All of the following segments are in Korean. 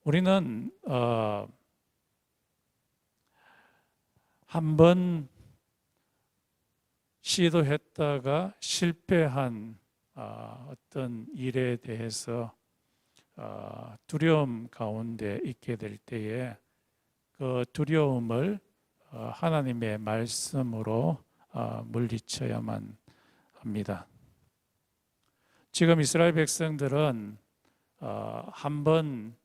우리는 한번 시도했다가 실패한 어떤 일에 대해서 두려움 가운데 있게 될 때에 그 두려움을 하나님의 말씀으로 물리쳐야만 합니다. 지금 이스라엘 백성들은 한번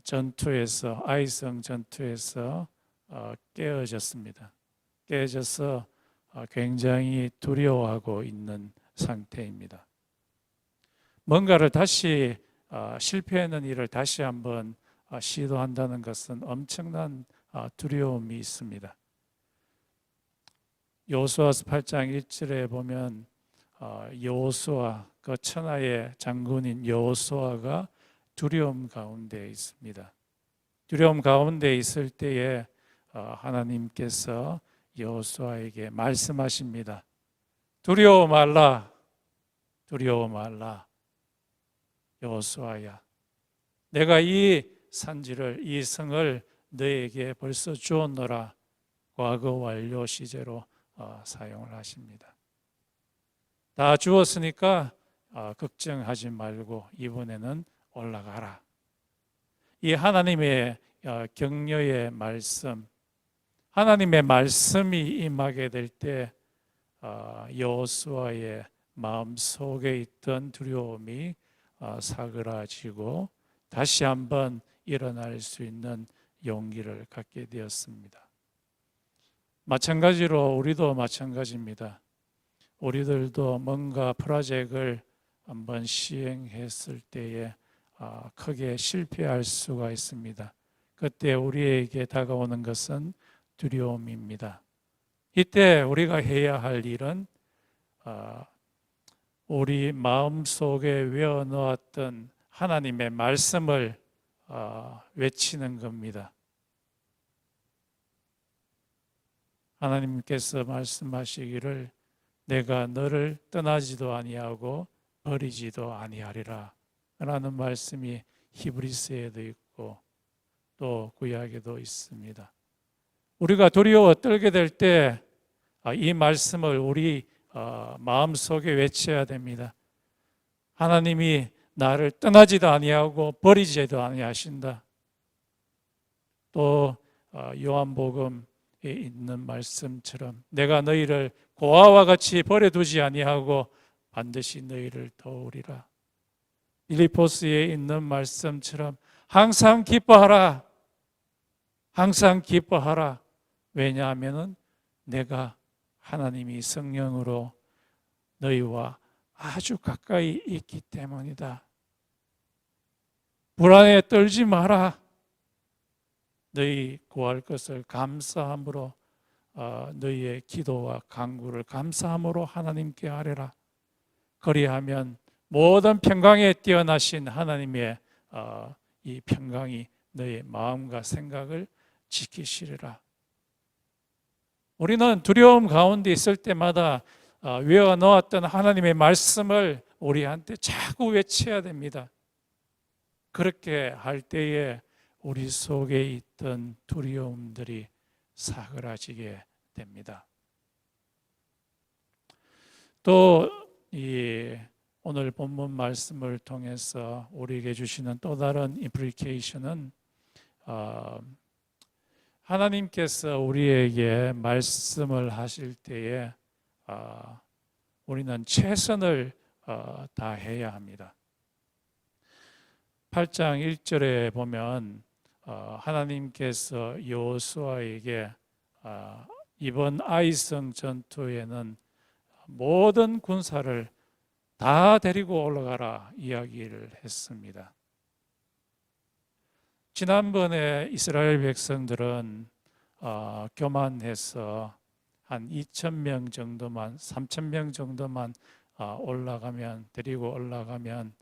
전투에서 아이성 전투에서 깨어졌습니다. 깨어져서 굉장히 두려워하고 있는 상태입니다. 뭔가를 다시 실패하는 일을 다시 한번 시도한다는 것은 엄청난 두려움이 있습니다. 여호수아서 8장 1절에 보면 여호수아 그 천하의 장군인 여호수아가 두려움 가운데 있습니다. 두려움 가운데 있을 때에 하나님께서 여호수아에게 말씀하십니다. 두려워 말라. 두려워 말라. 여호수아야, 내가 이 산지를, 이 성을 너에게 벌써 주었노라. 과거 완료 시제로 사용을 하십니다. 다 주었으니까 걱정하지 말고 이번에는 올라가라. 이 하나님의 격려의 말씀, 하나님의 말씀이 임하게 될 때 여호수아의 마음속에 있던 두려움이 사그라지고 다시 한번 일어날 수 있는 용기를 갖게 되었습니다. 마찬가지로 우리도 마찬가지입니다. 우리들도 뭔가 프로젝트를 한번 시행했을 때에 크게 실패할 수가 있습니다. 그때 우리에게 다가오는 것은 두려움입니다. 이때 우리가 해야 할 일은 우리 마음속에 외워놓았던 하나님의 말씀을 외치는 겁니다. 하나님께서 말씀하시기를 내가 너를 떠나지도 아니하고 버리지도 아니하리라 라는 말씀이 히브리서에도 있고 또 구약에도 있습니다. 우리가 두려워 떨게 될 때 이 말씀을 우리 마음속에 외쳐야 됩니다. 하나님이 나를 떠나지도 아니하고 버리지도 아니하신다. 또 요한복음에 있는 말씀처럼 내가 너희를 고아와 같이 버려두지 아니하고 반드시 너희를 도우리라. 빌립보스에 있는 말씀처럼 항상 기뻐하라. 항상 기뻐하라. 왜냐하면 내가 하나님이 성령으로 너희와 아주 가까이 있기 때문이다. 불안에 떨지 마라. 너희 구할 것을 감사함으로 너희의 기도와 간구를 감사함으로 하나님께 아뢰라. 그리하면 모든 평강에 뛰어나신 하나님의 이 평강이 너희 마음과 생각을 지키시리라. 우리는 두려움 가운데 있을 때마다 외워놓았던 하나님의 말씀을 우리한테 자꾸 외쳐야 됩니다. 그렇게 할 때에 우리 속에 있던 두려움들이 사그라지게 됩니다. 또 오늘 본문 말씀을 통해서 우리에게 주시는 또 다른 임플리케이션은 하나님께서 우리에게 말씀을 하실 때에 우리는 최선을 다해야 합니다. 8장 1절에 보면 하나님께서 여호수아에게 이번 아이성 전투에는 모든 군사를 다 데리고 올라가라 이야기를 했습니다. 지난번에 이스라엘 백성들은 교만해서 한 2,000명 정도만, 3,000명 정도만 데리고 올라가면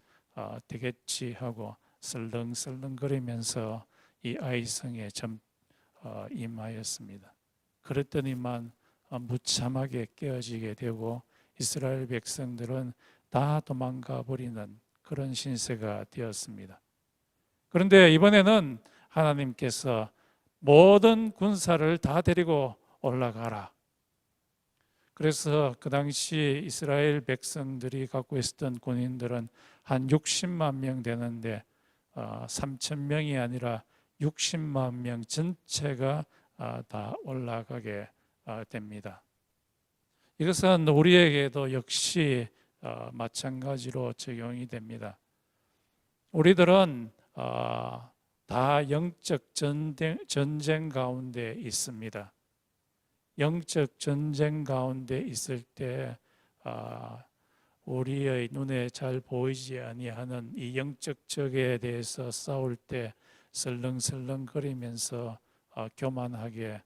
되겠지 하고 설렁설렁거리면서 이 아이성에 임하였습니다. 그랬더니만 무참하게 깨어지게 되고 이스라엘 백성들은 다 도망가 버리는 그런 신세가 되었습니다. 그런데 이번에는 하나님께서 모든 군사를 다 데리고 올라가라. 그래서 그 당시 이스라엘 백성들이 갖고 있었던 군인들은 한 60만 명 되는데 3천 명이 아니라 60만 명 전체가 다 올라가게 됩니다. 이것은 우리에게도 역시 마찬가지로 적용이 됩니다. 우리들은 다 영적 전쟁 가운데 있습니다. 영적 전쟁 가운데 있을 때 우리의 눈에 잘 보이지 아니하는 이 영적 적에 대해서 싸울 때 설렁설렁거리면서 교만하게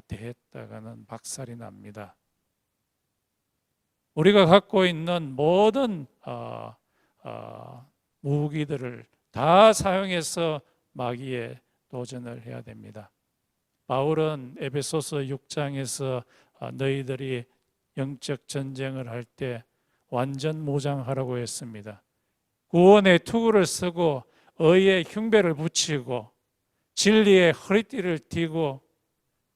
대했다가는 박살이 납니다. 우리가 갖고 있는 모든 무기들을 다 사용해서 마귀에 도전을 해야 됩니다. 바울은 에베소서 6장에서 너희들이 영적 전쟁을 할 때 완전 무장하라고 했습니다. 구원의 투구를 쓰고 의의 흉배를 붙이고 진리의 허리띠를 띠고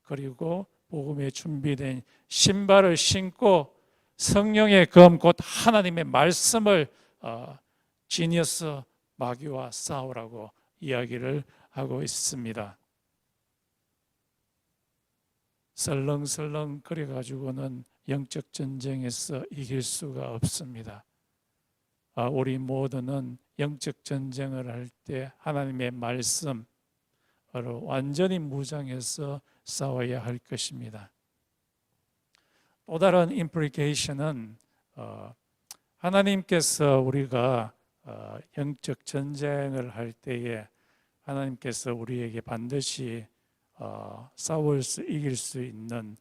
그리고 복음에 준비된 신발을 신고 성령의 검 곧 하나님의 말씀을 지녀서 마귀와 싸우라고 이야기를 하고 있습니다. 설렁설렁 거려가지고는 영적 전쟁에서 이길 수가 없습니다. 우리 모두는 영적 전쟁을 할 때 하나님의 말씀으로 완전히 무장해서 싸워야 할 것입니다. 또 다른 임플리케이션은 하나님께서 우리가 영적 전쟁을 할 때에 하나님께서 우리에게 반드시 이길 수 있는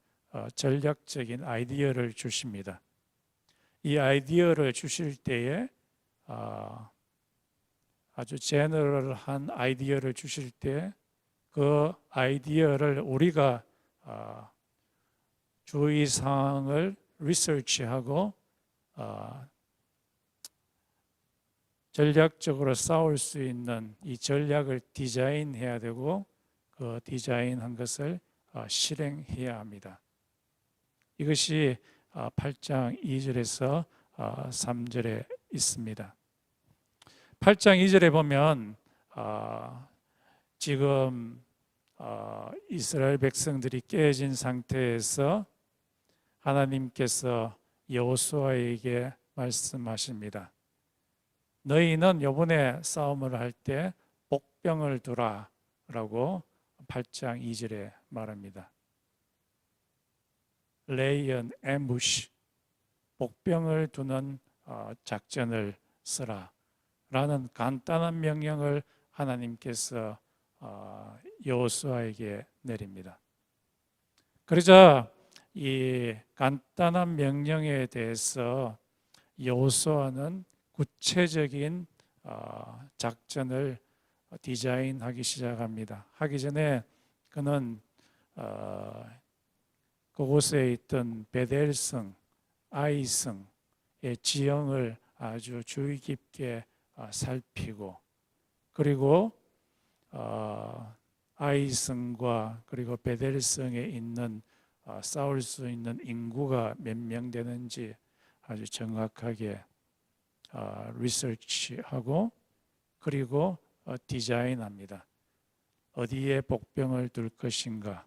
전략적인 아이디어를 주십니다. 이 아이디어를 주실 때에 아주 제너럴한 아이디어를 주실 때 그 아이디어를 우리가 주의사항을 리서치하고 전략적으로 싸울 수 있는 이 전략을 디자인해야 되고 그 디자인한 것을 실행해야 합니다. 이것이 8장 2절에서 3절에 있습니다. 8장 2절에 보면 지금 이스라엘 백성들이 깨진 상태에서 하나님께서 여호수아에게 말씀하십니다. 너희는 이번에 싸움을 할 때 복병을 두라 라고 8장 2절에 말합니다. Lay an ambush, 복병을 두는 작전을 쓰라 라는 간단한 명령을 하나님께서 여호수아에게 내립니다. 그러자 이 간단한 명령에 대해서 여호수아는 구체적인 작전을 디자인하기 시작합니다. 하기 전에 그는 그곳에 있던 베델성, 아이성의 지형을 아주 주의 깊게 살피고 그리고 아이성과 그리고 베델성에 있는 싸울 수 있는 인구가 몇 명 되는지 아주 정확하게 리서치하고 그리고 디자인합니다. 어디에 복병을 둘 것인가.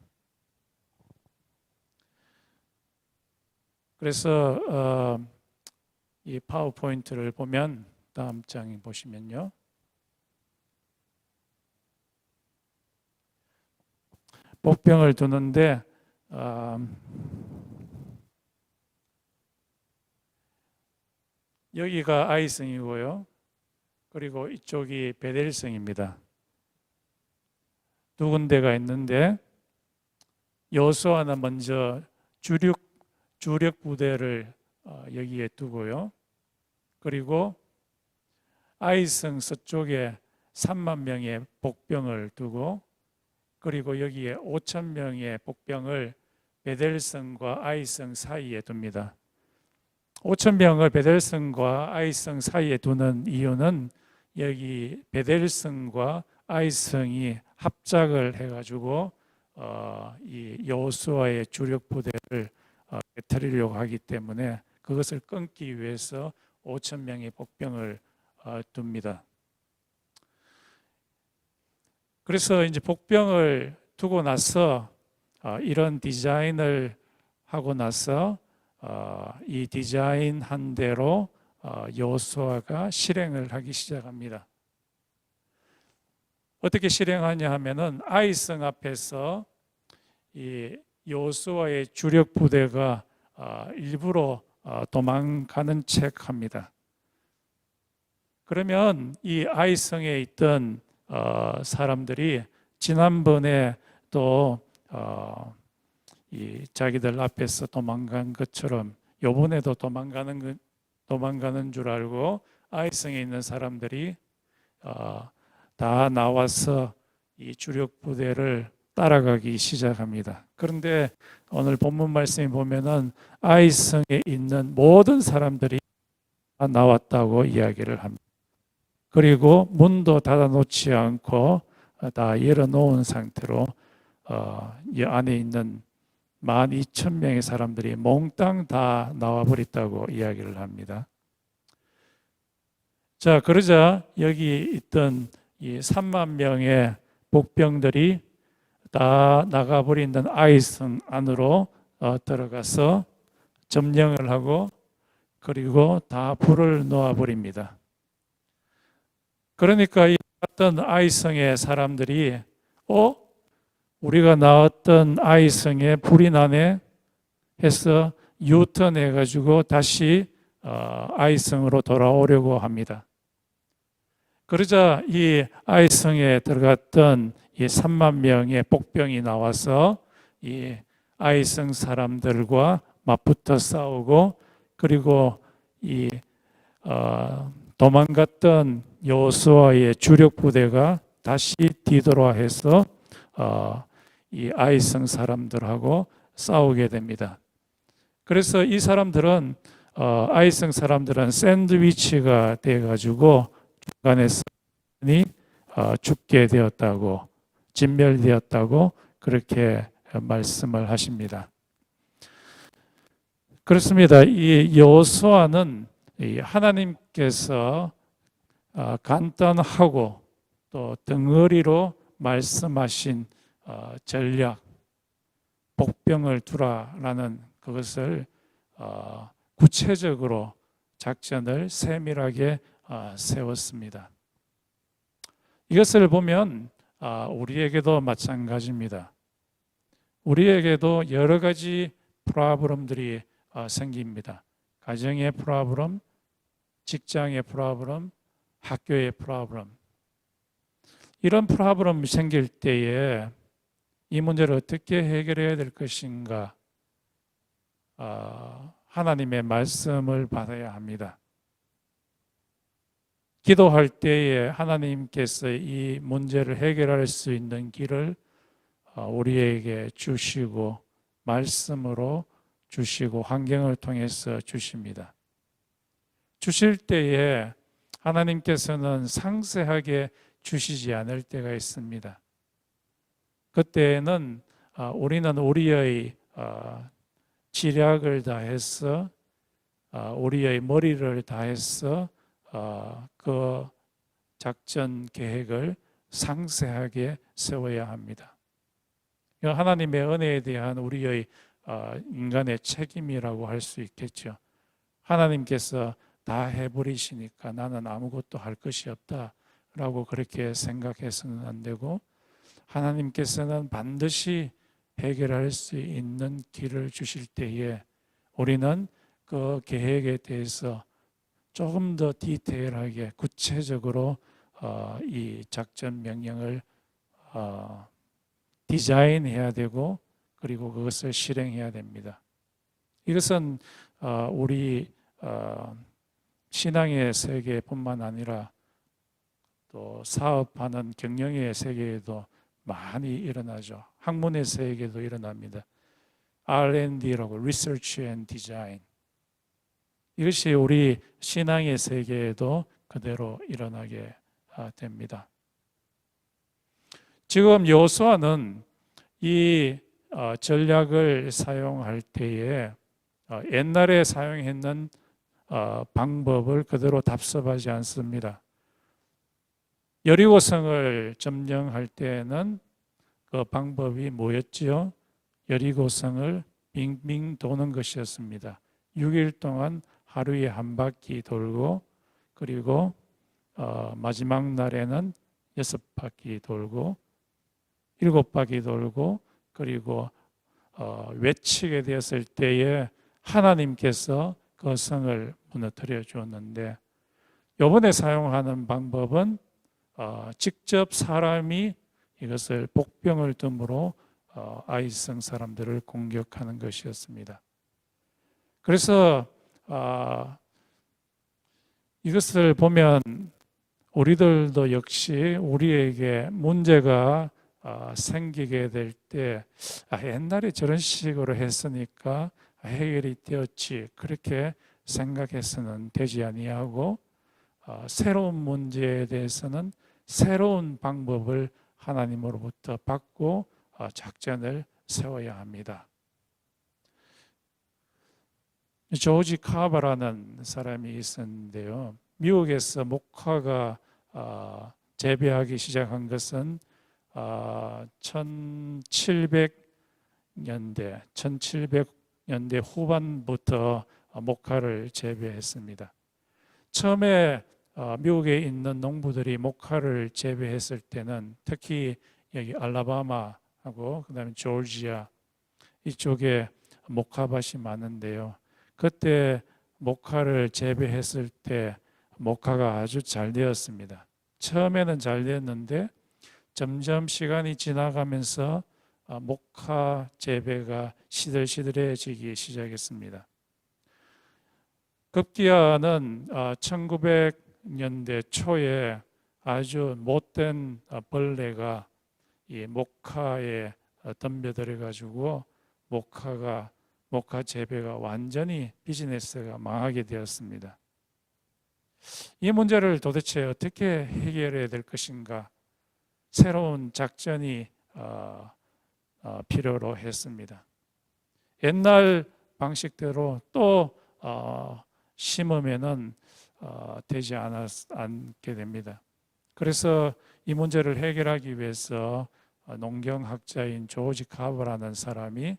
그래서 이 파워포인트를 보면 다음 장에 보시면요. 복병을 두는데 여기가 아이성이고요. 그리고 이쪽이 베델성입니다. 두 군데가 있는데 여호수아는 먼저 주력 부대를 여기에 두고요. 그리고 아이성 서쪽에 3만 명의 복병을 두고 그리고 여기에 5천 명의 복병을 베델성과 아이성 사이에 둡니다. 5천 명을 베델성과 아이성 사이에 두는 이유는 여기 베델성과 아이성이 합작을 해가지고 이 여호수아의 주력 부대를 깨뜨리려고 하기 때문에 그것을 끊기 위해서 5천 명의 복병을 둡니다. 그래서 이제 복병을 두고 나서 이런 디자인을 하고 나서 이 디자인한 대로 여호수아가 실행을 하기 시작합니다. 어떻게 실행하냐 하면은 아이성 앞에서 이 여호수아의 주력 부대가 일부러 도망가는 척합니다. 그러면 이 아이성에 있던 사람들이 지난번에 또 이 자기들 앞에서 도망간 것처럼 요번에도 도망가는 줄 알고 아이성에 있는 사람들이 다 나와서 이 주력 부대를 따라가기 시작합니다. 그런데 오늘 본문 말씀에 보면은 아이성에 있는 모든 사람들이 다 나왔다고 이야기를 합니다. 그리고 문도 닫아놓지 않고 다 열어놓은 상태로 이 안에 있는 12,000명의 사람들이 몽땅 다 나와버렸다고 이야기를 합니다. 자, 그러자 여기 있던 이 3만 명의 복병들이 다 나가버린 아이성 안으로 들어가서 점령을 하고 그리고 다 불을 놓아버립니다. 그러니까 이 나왔던 아이성의 사람들이 우리가 나왔던 아이성에 불이 나네 해서 유턴해 가지고 다시 아이성으로 돌아오려고 합니다. 그러자 이 아이성에 들어갔던 이 3만 명의 복병이 나와서 이 아이성 사람들과 맞붙어 싸우고 그리고 이 도망갔던 여호수아의 주력 부대가 다시 뒤돌아해서 이 아이성 사람들하고 싸우게 됩니다. 그래서 이 사람들은 아이성 사람들은 샌드위치가 돼가지고 중간에서 죽게 되었다고 진멸되었다고 그렇게 말씀을 하십니다. 그렇습니다. 이 여호수아는 하나님께서 간단하고 또 덩어리로 말씀하신 전략, 복병을 두라라는 그것을 구체적으로 작전을 세밀하게 세웠습니다. 이것을 보면 우리에게도 마찬가지입니다. 우리에게도 여러 가지 프로블럼들이 생깁니다. 가정의 프로블럼, 직장의 프로블럼, 학교의 프로블럼. 이런 프로블럼이 생길 때에 이 문제를 어떻게 해결해야 될 것인가 하나님의 말씀을 받아야 합니다. 기도할 때에 하나님께서 이 문제를 해결할 수 있는 길을 우리에게 주시고 말씀으로 주시고 환경을 통해서 주십니다. 주실 때에 하나님께서는 상세하게 주시지 않을 때가 있습니다. 그때는 우리는 우리의 지략을 다해서 우리의 머리를 다해서 그 작전 계획을 상세하게 세워야 합니다. 하나님의 은혜에 대한 우리의 인간의 책임이라고 할 수 있겠죠. 하나님께서 다 해버리시니까 나는 아무것도 할 것이 없다라고 그렇게 생각해서는 안 되고 하나님께서는 반드시 해결할 수 있는 길을 주실 때에 우리는 그 계획에 대해서 조금 더 디테일하게 구체적으로 이 작전 명령을 디자인해야 되고 그리고 그것을 실행해야 됩니다. 이것은 우리 신앙의 세계뿐만 아니라 또 사업하는 경영의 세계에도 많이 일어나죠. 학문의 세계에도 일어납니다. R&D라고 Research and Design. 이것이 우리 신앙의 세계에도 그대로 일어나게 됩니다. 지금 여호수아는 이 전략을 사용할 때에 옛날에 사용했는 방법을 그대로 답습하지 않습니다. 여리고성을 점령할 때에는 그 방법이 뭐였지요? 여리고성을 빙빙 도는 것이었습니다. 6일 동안 하루에 한 바퀴 돌고, 그리고 마지막 날에는 6바퀴 돌고 7바퀴 돌고, 그리고 외치게 되었을 때에 하나님께서 그 성을 무너뜨려 주었는데, 이번에 사용하는 방법은 직접 사람이 이것을 복병을 듬으로 아이성 사람들을 공격하는 것이었습니다. 그래서 이것을 보면 우리들도 역시 우리에게 문제가 생기게 될 때 옛날에 저런 식으로 했으니까 해결이 되었지, 그렇게 생각해서는 되지 아니하고 새로운 문제에 대해서는 새로운 방법을 하나님으로부터 받고 작전을 세워야 합니다. 조지 카바라는 사람이 있었는데요. 미국에서 목화가 재배하기 시작한 것은 1700년대 후반부터 목화를 재배했습니다. 처음에 미국에 있는 농부들이 목화를 재배했을 때는 특히 여기 알라바마하고 그다음에 조지아 이쪽에 목화밭이 많은데요. 그때 목화를 재배했을 때 목화가 아주 잘 되었습니다. 처음에는 잘 되었는데 점점 시간이 지나가면서 목화 재배가 시들시들해지기 시작했습니다. 급기야는 1900년대 초에 아주 못된 벌레가 이 목화에 덤벼들어 가지고 목화 재배가 완전히 비즈니스가 망하게 되었습니다. 이 문제를 도대체 어떻게 해결해야 될 것인가? 새로운 작전이 필요로 했습니다. 옛날 방식대로 또 심으면은 되지 않게 됩니다. 그래서 이 문제를 해결하기 위해서 농경학자인 조지 카버라는 사람이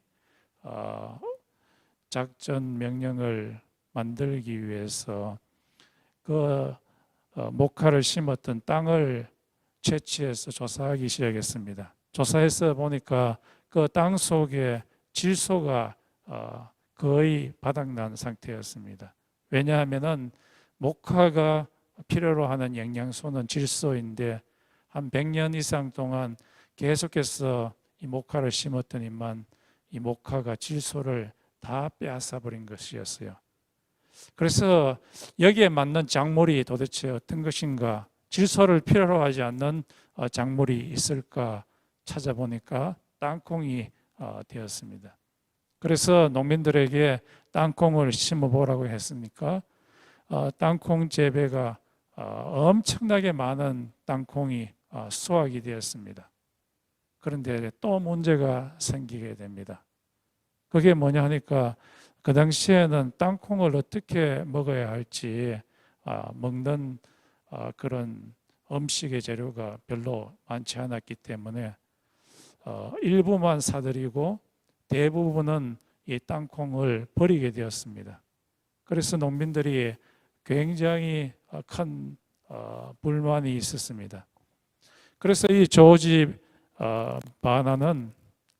작전 명령을 만들기 위해서 그 목화를 심었던 땅을 채취해서 조사하기 시작했습니다. 조사해서 보니까 그 땅 속에 질소가 거의 바닥난 상태였습니다. 왜냐하면은 목화가 필요로 하는 영양소는 질소인데 한 100년 이상 동안 계속해서 이 목화를 심었더니만 이 목화가 질소를 다 빼앗아 버린 것이었어요. 그래서 여기에 맞는 작물이 도대체 어떤 것인가, 질소를 필요로 하지 않는 작물이 있을까 찾아보니까 땅콩이 되었습니다. 그래서 농민들에게 땅콩을 심어보라고 했으니까 땅콩 재배가 엄청나게 많은 땅콩이 수확이 되었습니다. 그런데 또 문제가 생기게 됩니다. 그게 뭐냐 하니까 그 당시에는 땅콩을 어떻게 먹어야 할지 먹는 그런 음식의 재료가 별로 많지 않았기 때문에 일부만 사들이고 대부분은 이 땅콩을 버리게 되었습니다. 그래서 농민들이 굉장히 큰 불만이 있었습니다. 그래서 이 조지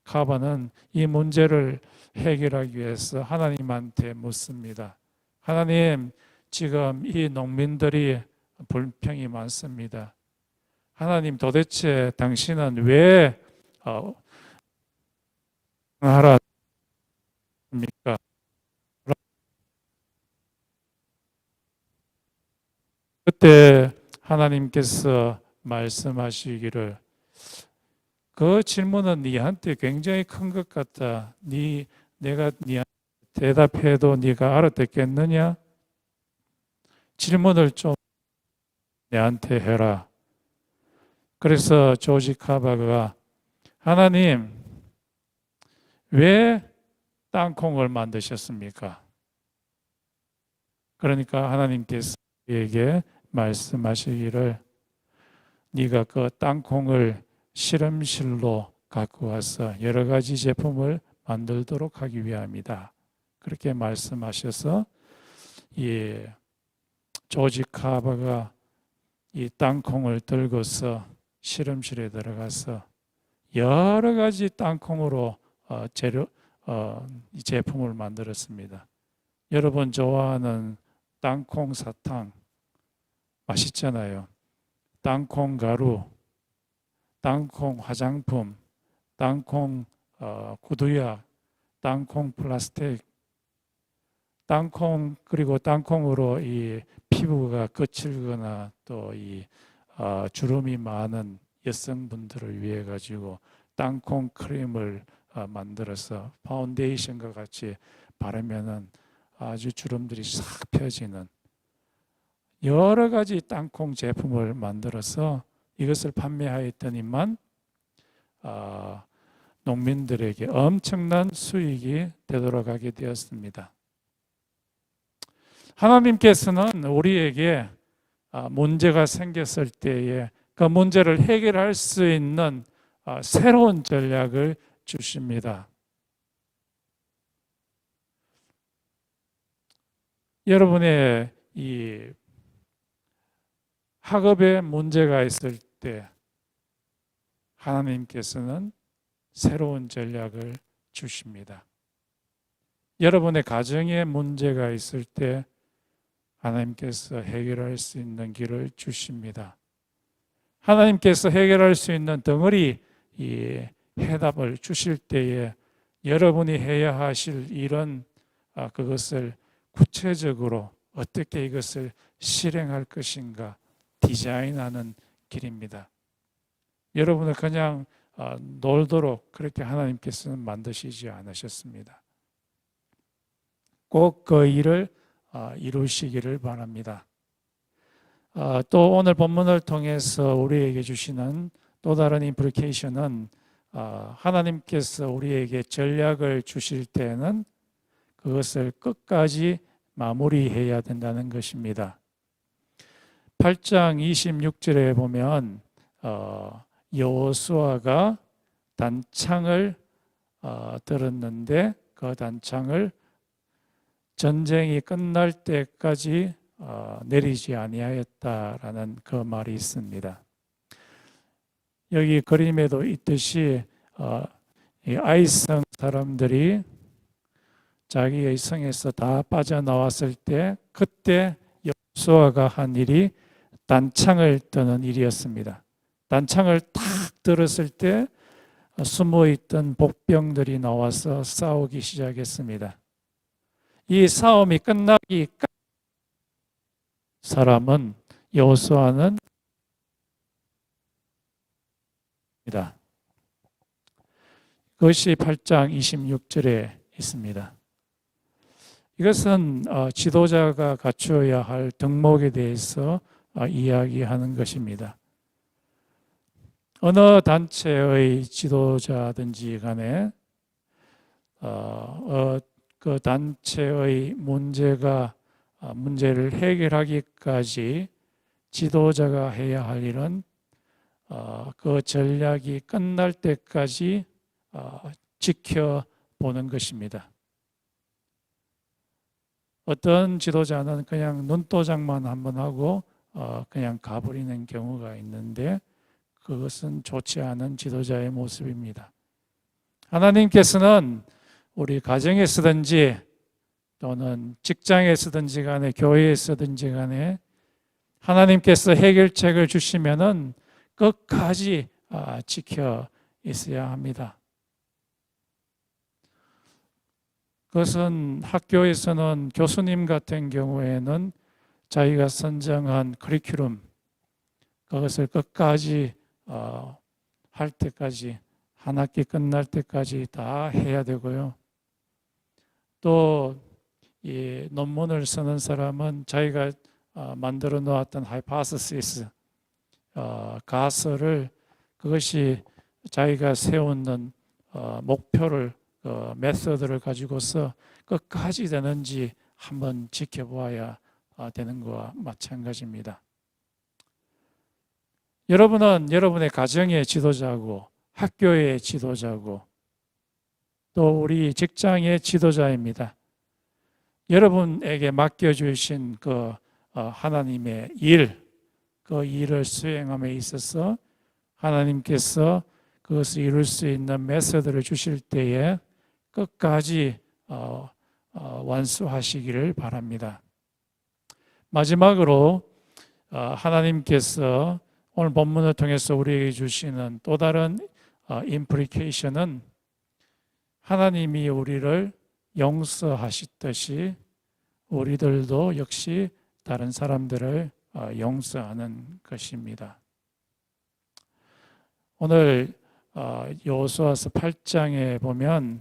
카바는 이 문제를 해결하기 위해서 하나님한테 묻습니다. 하나님, 지금 이 농민들이 불평이 많습니다. 하나님, 도대체 당신은 왜 하라 합니까? 그때 하나님께서 말씀하시기를, 그 질문은 네한테 굉장히 큰 것 같다. 내가 네한테 대답해도 네가 알아듣겠느냐? 질문을 좀 내한테 해라. 그래서 조지 카바가 하나님 왜 땅콩을 만드셨습니까? 그러니까 하나님께서 그에게 말씀하시기를 네가 그 땅콩을 실험실로 갖고 와서 여러 가지 제품을 만들도록 하기 위함이다. 그렇게 말씀하셔서 이 조지 카바가 이 땅콩을 들고서 실험실에 들어가서 여러 가지 땅콩으로 이 제품을 만들었습니다. 여러분 좋아하는 땅콩 사탕 맛있잖아요. 땅콩 가루, 땅콩 화장품, 땅콩 구두약, 땅콩 플라스틱, 땅콩 그리고 땅콩으로 이 피부가 거칠거나 또 이 주름이 많은 여성분들을 위해 가지고 땅콩 크림을 만들어서 파운데이션과 같이 바르면은 아주 주름들이 싹 펴지는 여러 가지 땅콩 제품을 만들어서 이것을 판매하였더니만 농민들에게 엄청난 수익이 되돌아가게 되었습니다. 하나님께서는 우리에게 문제가 생겼을 때에 그 문제를 해결할 수 있는 새로운 전략을 주십니다. 여러분의 이 학업에 문제가 있을 때 하나님께서는 새로운 전략을 주십니다. 여러분의 가정에 문제가 있을 때 하나님께서 해결할 수 있는 길을 주십니다. 하나님께서 해결할 수 있는 덩어리 이 해답을 주실 때에 여러분이 해야 하실 일은 그것을 구체적으로 어떻게 이것을 실행할 것인가 디자인하는 길입니다. 여러분을 그냥 놀도록 그렇게 하나님께서는 만드시지 않으셨습니다. 꼭 그 일을 이루시기를 바랍니다. 또 오늘 본문을 통해서 우리에게 주시는 또 다른 임플리케이션은 하나님께서 우리에게 전략을 주실 때는 그것을 끝까지 마무리해야 된다는 것입니다. 8장 26절에 보면 여호수아가 단창을 들었는데 그 단창을 전쟁이 끝날 때까지 내리지 아니하였다라는 그 말이 있습니다. 여기 그림에도 있듯이 이 아이성 사람들이 자기의 성에서 다 빠져나왔을 때 그때 여호수아가 한 일이 단창을 드는 일이었습니다. 단창을 탁 들었을 때 숨어있던 복병들이 나와서 싸우기 시작했습니다. 이 싸움이 끝나기까지 사람은 여호수아는 그것이 8장 26절에 있습니다. 이것은 지도자가 갖추어야 할 덕목에 대해서 이야기하는 것입니다. 어느 단체의 지도자든지 간에 그 단체의 문제를 해결하기까지 지도자가 해야 할 일은 그 전략이 끝날 때까지 지켜보는 것입니다. 어떤 지도자는 그냥 눈도장만 한번 하고 그냥 가버리는 경우가 있는데 그것은 좋지 않은 지도자의 모습입니다. 하나님께서는 우리 가정에 쓰든지 또는 직장에 쓰든지 간에 교회에 쓰든지 간에 하나님께서 해결책을 주시면은 끝까지 지켜 있어야 합니다. 그것은 학교에서는 교수님 같은 경우에는 자기가 선정한 커리큘럼 그것을 끝까지 할 때까지 한 학기 끝날 때까지 다 해야 되고요. 또 이 논문을 쓰는 사람은 자기가 만들어 놓았던 하이포테시스 가설을 그것이 자기가 세우는 목표를 메서드를 가지고서 끝까지 되는지 한번 지켜보아야 되는 것과 마찬가지입니다. 여러분은 여러분의 가정의 지도자고 학교의 지도자고 또 우리 직장의 지도자입니다. 여러분에게 맡겨주신 하나님의 그 일을 수행함에 있어서 하나님께서 그것을 이룰 수 있는 메서드를 주실 때에 끝까지 완수하시기를 바랍니다. 마지막으로 하나님께서 오늘 본문을 통해서 우리에게 주시는 또 다른 임플리케이션은 하나님이 우리를 용서하시듯이 우리들도 역시 다른 사람들을 용서하는 것입니다. 오늘 여호수아서 8장에 보면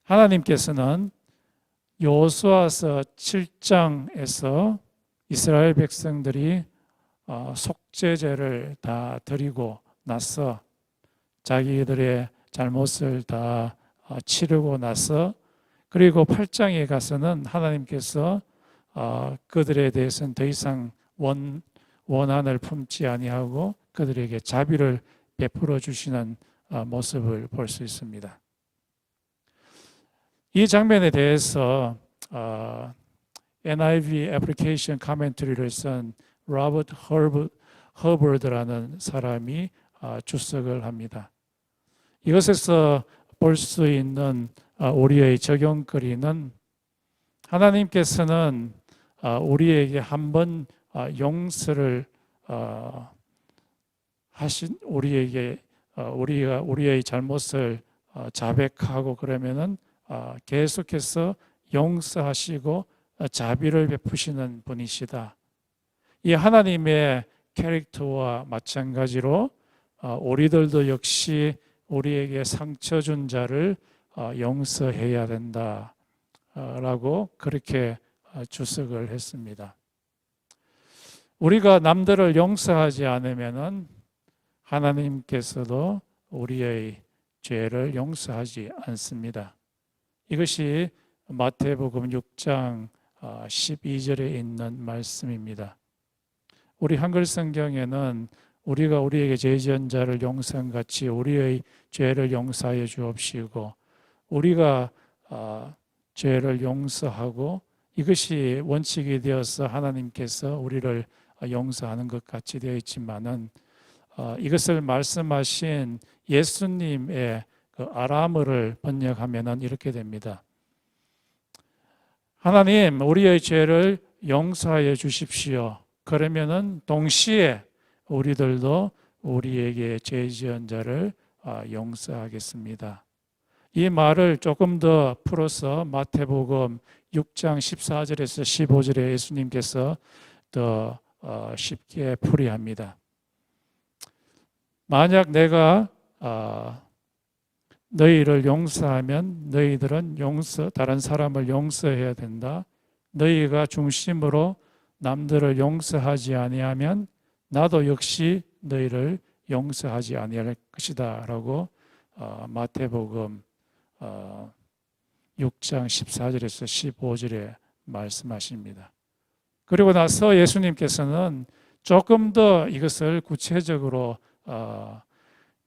하나님께서는 여호수아서 7장에서 이스라엘 백성들이 속죄제를 다 드리고 나서 자기들의 잘못을 다 치르고 나서 그리고 8장에 가서는 하나님께서 그들에 대해서는 더 이상 원한을 품지 아니하고 그들에게 자비를 베풀어 주시는 모습을 볼 수 있습니다. 이 장면에 대해서 NIV 애플리케이션 카멘터리를 쓴 로버트 허버드라는 사람이 주석을 합니다. 이것에서 볼 수 있는 우리의 적용거리는 하나님께서는 우리에게 한번 용서를 하신 우리의 잘못을 자백하고 그러면은 계속해서 용서하시고 자비를 베푸시는 분이시다. 이 하나님의 캐릭터와 마찬가지로 우리들도 역시 우리에게 상처 준 자를 용서해야 된다라고 그렇게 주석을 했습니다. 우리가 남들을 용서하지 않으면은 하나님께서도 우리의 죄를 용서하지 않습니다. 이것이 마태복음 6장 12절에 있는 말씀입니다. 우리 한글 성경에는 우리가 우리에게 죄 지은 자를 용서한 같이 우리의 죄를 용서하여 주옵시고 우리가 죄를 용서하고 이것이 원칙이 되어서 하나님께서 우리를 용서하는 것 같이 되어 있지만은 이것을 말씀하신 예수님의 그 아람어를 번역하면은 이렇게 됩니다. 하나님, 우리의 죄를 용서하여 주십시오. 그러면은 동시에 우리들도 우리에게 죄 지은 자를 용서하겠습니다. 이 말을 조금 더 풀어서 마태복음 6장 14절에서 15절에 예수님께서 더 쉽게 풀이합니다. 만약 내가 너희를 용서하면 너희들은 다른 사람을 용서해야 된다. 너희가 중심으로 남들을 용서하지 아니하면 나도 역시 너희를 용서하지 아니할 것이다 라고 마태복음 6장 14절에서 15절에 말씀하십니다. 그리고 나서 예수님께서는 조금 더 이것을 구체적으로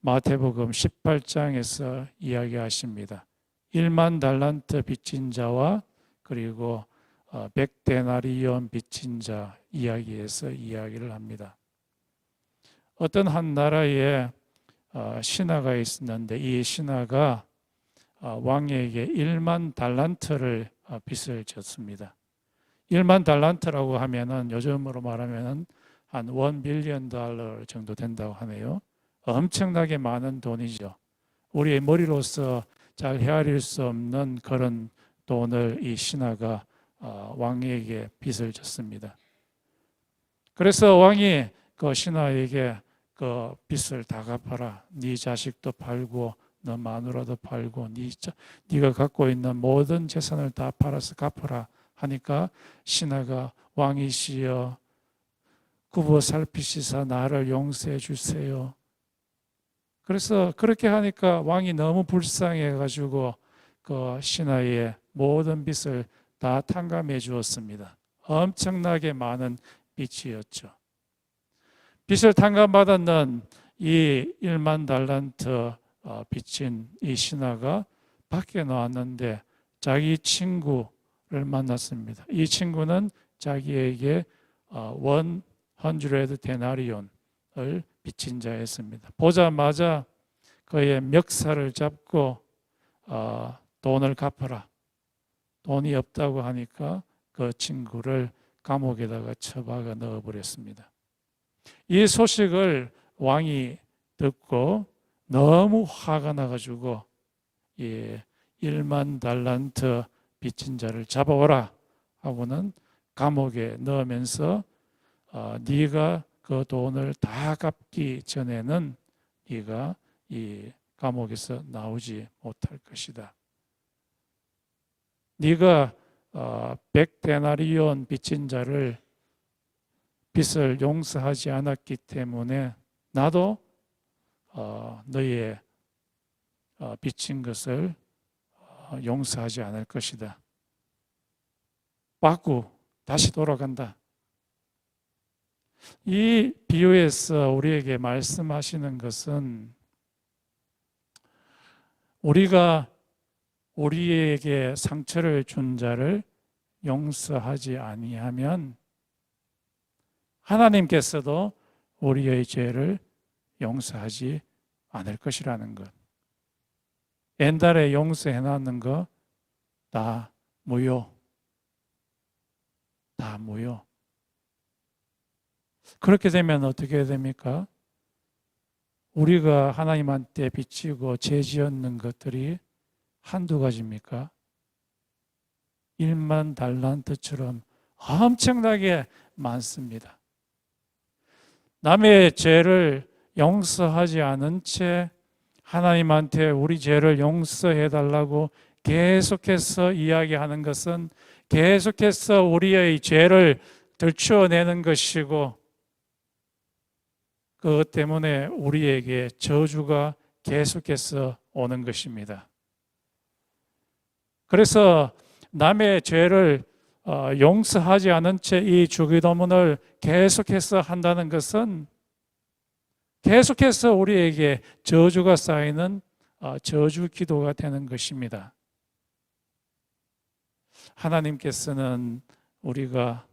마태복음 18장에서 이야기하십니다. 1만 달란트 빚진 자와 그리고 100데나리온 빚진 자 이야기에서 이야기를 합니다. 어떤 한 나라에 신하가 있었는데 이 신하가 왕에게 1만 달란트를 빚을 졌습니다. 1만 달란트라고 하면은 요즘으로 말하면은 한 $1 빌리언 정도 된다고 하네요. 엄청나게 많은 돈이죠. 우리의 머리로서 잘 헤아릴 수 없는 그런 돈을 이 신하가 왕에게 빚을 졌습니다. 그래서 왕이 그 신하에게 그 빚을 다 갚아라. 네 자식도 팔고 너 마누라도 팔고 네가 갖고 있는 모든 재산을 다 팔아서 갚아라 하니까 신하가 왕이시여 굽어 살피시사 나를 용서해 주세요. 그래서 그렇게 하니까 왕이 너무 불쌍해 가지고 그 신하의 모든 빚을 다 탕감해 주었습니다. 엄청나게 많은 빚이었죠. 빚을 탕감받았는 이 1만 달란트 빚진 이 신하가 밖에 나왔는데 자기 친구를 만났습니다. 이 친구는 자기에게 100 데나리온을 빚진 자였습니다. 보자마자 그의 멱살을 잡고 돈을 갚아라. 돈이 없다고 하니까 그 친구를 감옥에다가 처박아 넣어버렸습니다. 이 소식을 왕이 듣고 너무 화가 나가지고 1만 달란트 빚진 자를 잡아오라 하고는 감옥에 넣으면서 네가 그 돈을 다 갚기 전에는 네가 이 감옥에서 나오지 못할 것이다. 네가 100데나리온 빚진 자를 빚을 용서하지 않았기 때문에 나도 너의 빚진 것을 용서하지 않을 것이다. 받고 다시 돌아간다. 이 비유에서 우리에게 말씀하시는 것은 우리가 우리에게 상처를 준 자를 용서하지 아니하면 하나님께서도 우리의 죄를 용서하지 않을 것이라는 것. 옛날에 용서해놨는 거 다 무효. 다 무효. 그렇게 되면 어떻게 됩니까? 우리가 하나님한테 빚지고 죄 지었는 것들이 한두 가지입니까? 1만 달란트처럼 엄청나게 많습니다. 남의 죄를 용서하지 않은 채 하나님한테 우리 죄를 용서해 달라고 계속해서 이야기하는 것은 계속해서 우리의 죄를 들추어내는 것이고 그것 때문에 우리에게 저주가 계속해서 오는 것입니다. 그래서 남의 죄를 용서하지 않은 채 이 주기도문을 계속해서 한다는 것은 계속해서 우리에게 저주가 쌓이는 저주 기도가 되는 것입니다. 하나님께서는 우리가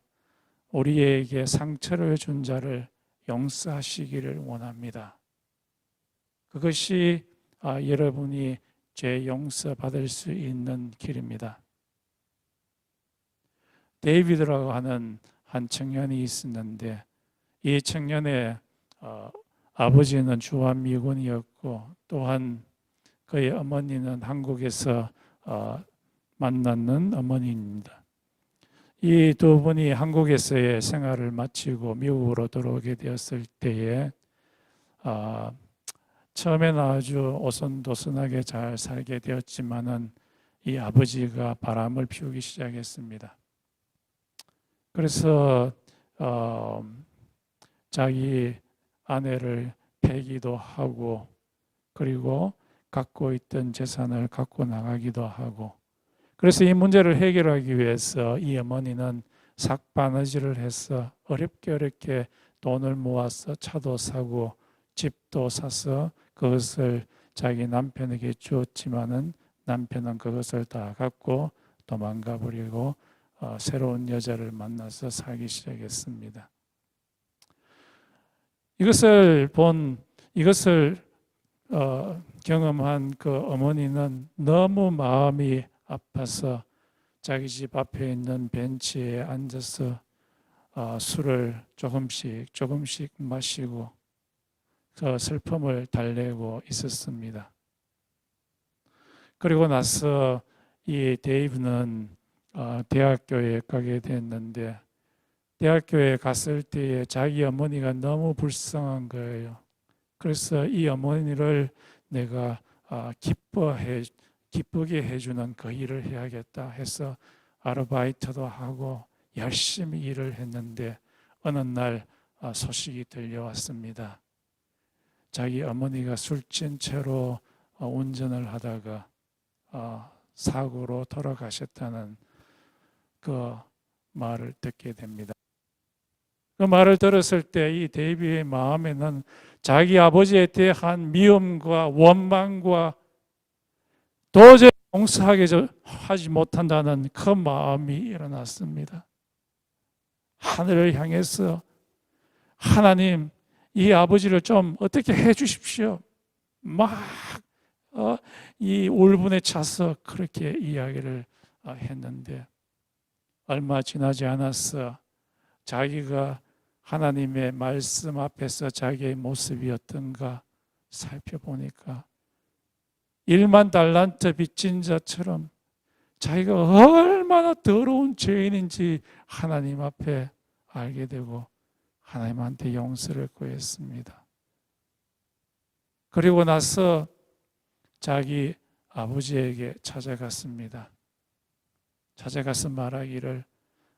우리에게 상처를 준 자를 용서하시기를 원합니다. 그것이 여러분이 죄 용서받을 수 있는 길입니다. 데이비드라고 하는 한 청년이 있었는데 이 청년의 아버지는 주한미군이었고 또한 그의 어머니는 한국에서 만났는 어머니입니다. 이 두 분이 한국에서의 생활을 마치고 미국으로 들어오게 되었을 때에 처음에는 아주 오손도손하게 잘 살게 되었지만은 이 아버지가 바람을 피우기 시작했습니다. 그래서 자기 아내를 패기도 하고 그리고 갖고 있던 재산을 갖고 나가기도 하고 그래서 이 문제를 해결하기 위해서 이 어머니는 삭바느질을 해서 어렵게 돈을 모아서 차도 사고 집도 사서 그것을 자기 남편에게 주었지만은 남편은 그것을 다 갖고 도망가 버리고 새로운 여자를 만나서 살기 시작했습니다. 이것을 경험한 그 어머니는 너무 마음이 아파서 자기 집 앞에 있는 벤치에 앉아서 술을 조금씩 마시고 그 슬픔을 달래고 있었습니다. 그리고 나서 이 데이브는 대학교에 가게 됐는데 대학교에 갔을 때에 자기 어머니가 너무 불쌍한 거예요. 그래서 이 어머니를 내가 기쁘게 해주는 그 일을 해야겠다 해서 아르바이트도 하고 열심히 일을 했는데 어느 날 소식이 들려왔습니다. 자기 어머니가 술 취한 채로 운전을 하다가 사고로 돌아가셨다는 그 말을 듣게 됩니다. 그 말을 들었을 때 이 데이비의 마음에는 자기 아버지에 대한 미움과 원망과 도저히 용서하지 못한다는 그 마음이 일어났습니다. 하늘을 향해서 하나님, 이 아버지를 좀 어떻게 해 주십시오. 막 이 울분에 차서 그렇게 이야기를 했는데 얼마 지나지 않았어 자기가 하나님의 말씀 앞에서 자기의 모습이 어떤가 살펴보니까 1만 달란트 빚진 자처럼 자기가 얼마나 더러운 죄인인지 하나님 앞에 알게 되고 하나님한테 용서를 구했습니다. 그리고 나서 자기 아버지에게 찾아갔습니다. 찾아가서 말하기를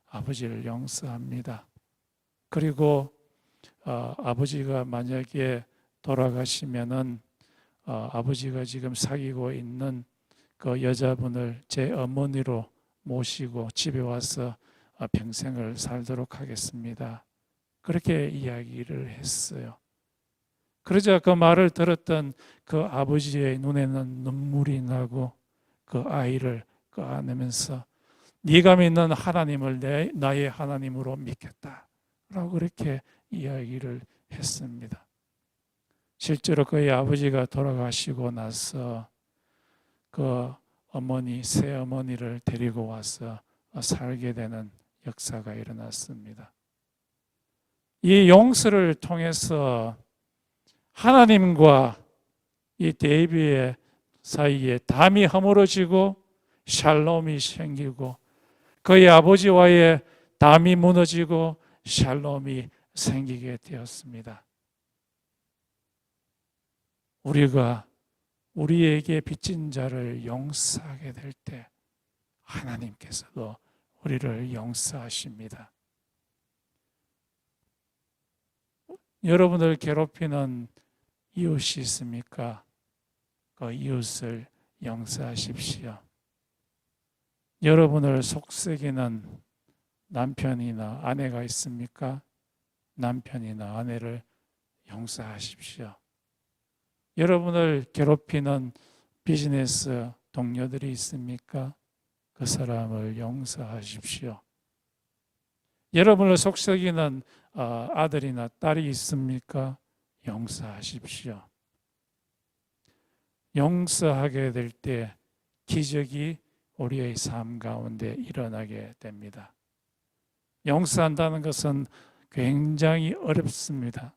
아버지를 용서합니다. 그리고 아버지가 만약에 돌아가시면은 아버지가 지금 사귀고 있는 그 여자분을 제 어머니로 모시고 집에 와서 평생을 살도록 하겠습니다. 그렇게 이야기를 했어요. 그러자 그 말을 들었던 그 아버지의 눈에는 눈물이 나고 그 아이를 끄안으면서 네가 믿는 하나님을 나의 하나님으로 믿겠다라고 그렇게 이야기를 했습니다. 실제로 그의 아버지가 돌아가시고 나서 그 새 어머니를 데리고 와서 살게 되는 역사가 일어났습니다. 이 용서를 통해서 하나님과 이 데이비의 사이에 담이 허물어지고 샬롬이 생기고 그의 아버지와의 담이 무너지고 샬롬이 생기게 되었습니다. 우리가 우리에게 빚진 자를 용서하게 될 때 하나님께서도 우리를 용서하십니다. 여러분을 괴롭히는 이웃이 있습니까? 그 이웃을 용서하십시오. 여러분을 속삭이는 남편이나 아내가 있습니까? 남편이나 아내를 용서하십시오. 여러분을 괴롭히는 비즈니스 동료들이 있습니까? 그 사람을 용서하십시오. 여러분을 속삭이는 아들이나 딸이 있습니까? 용서하십시오. 용서하게 될 때 기적이 우리의 삶 가운데 일어나게 됩니다. 용서한다는 것은 굉장히 어렵습니다.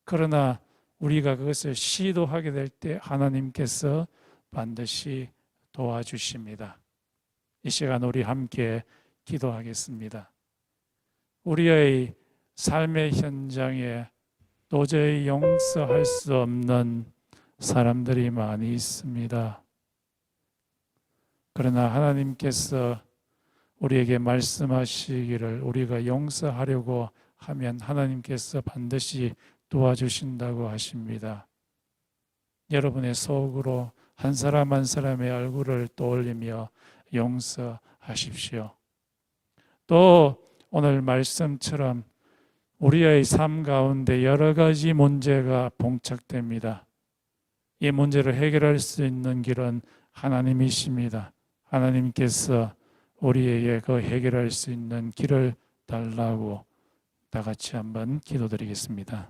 그러나 우리가 그것을 시도하게 될 때 하나님께서 반드시 도와주십니다. 이 시간 우리 함께 기도하겠습니다. 우리의 삶의 현장에 도저히 용서할 수 없는 사람들이 많이 있습니다. 그러나 하나님께서 우리에게 말씀하시기를 우리가 용서하려고 하면 하나님께서 반드시 도와주신다고 하십니다. 여러분의 속으로 한 사람 한 사람의 얼굴을 떠올리며 용서하십시오. 또 오늘 말씀처럼 우리의 삶 가운데 여러 가지 문제가 봉착됩니다. 이 문제를 해결할 수 있는 길은 하나님이십니다. 하나님께서 우리에게 그 해결할 수 있는 길을 달라고 다 같이 한번 기도드리겠습니다.